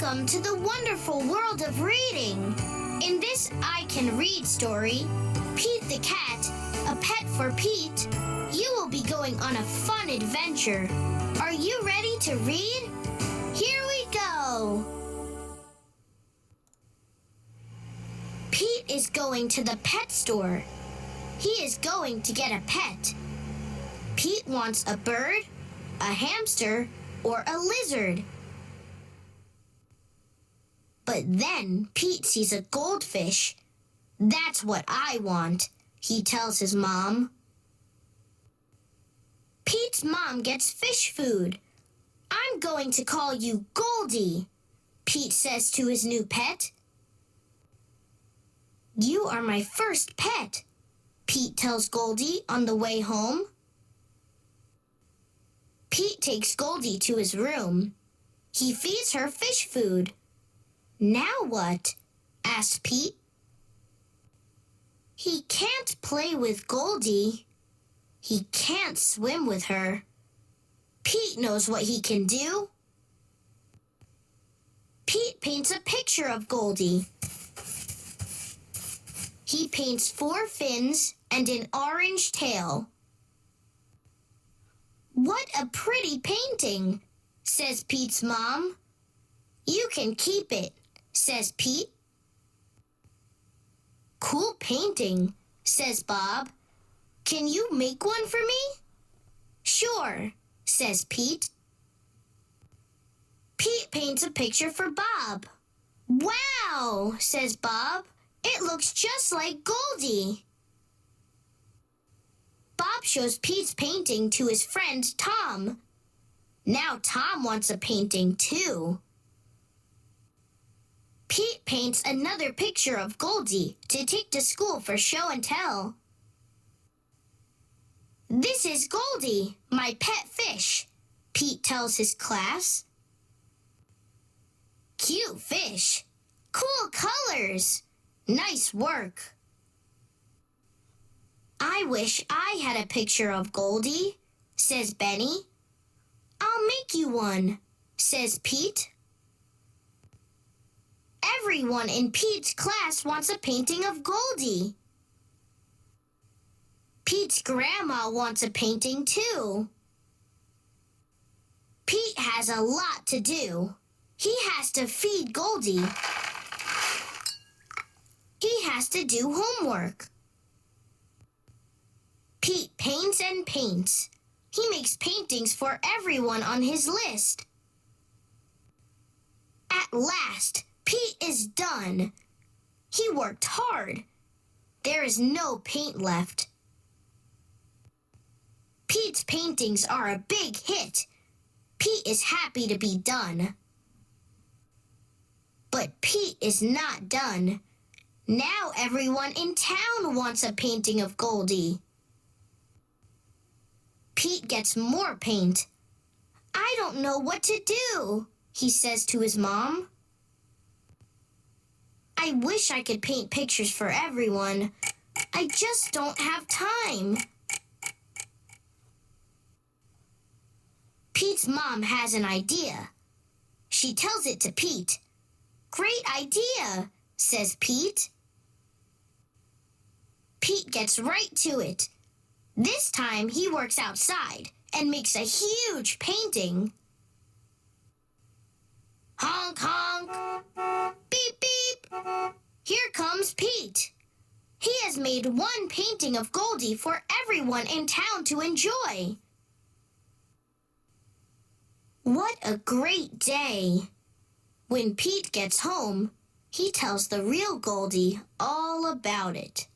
Welcome to the wonderful world of reading. In this I Can Read story, Pete the Cat, a pet for Pete, you will be going on a fun adventure. Are you ready to read? Here we go. Pete is going to the pet store. He is going to get a pet. Pete wants a bird, a hamster, or a lizard. But then Pete sees a goldfish. That's what I want, he tells his mom. Pete's mom gets fish food. I'm going to call you Goldie, Pete says to his new pet. You are my first pet, Pete tells Goldie on the way home. Pete takes Goldie to his room. He feeds her fish food. Now what? Asked Pete. He can't play with Goldie. He can't swim with her. Pete knows what he can do. Pete paints a picture of Goldie. He paints 4 fins and an orange tail. What a pretty painting, says Pete's mom. You can keep it, says Pete. Cool painting, says Bob. Can you make one for me? Sure, says Pete. Pete paints a picture for Bob. Wow, says Bob. It looks just like Goldie. Bob shows Pete's painting to his friend Tom. Now Tom wants a painting too. Pete paints another picture of Goldie to take to school for show and tell. This is Goldie, my pet fish, Pete tells his class. Cute fish. Cool colors. Nice work. I wish I had a picture of Goldie, says Benny. I'll make you one, says Pete. Everyone in Pete's class wants a painting of Goldie. Pete's grandma wants a painting too. Pete has a lot to do. He has to feed Goldie. He has to do homework. Pete paints and paints. He makes paintings for everyone on his list. At last, Pete is done. He worked hard. There is no paint left. Pete's paintings are a big hit. Pete is happy to be done. But Pete is not done. Now everyone in town wants a painting of Goldie. Pete gets more paint. I don't know what to do, he says to his mom. I wish I could paint pictures for everyone. I just don't have time. Pete's mom has an idea. She tells it to Pete. Great idea, says Pete. Pete gets right to it. This time he works outside and makes a huge painting. Honk, honk. Beep, beep. Here comes Pete. He has made one painting of Goldie for everyone in town to enjoy. What a great day. When Pete gets home, he tells the real Goldie all about it.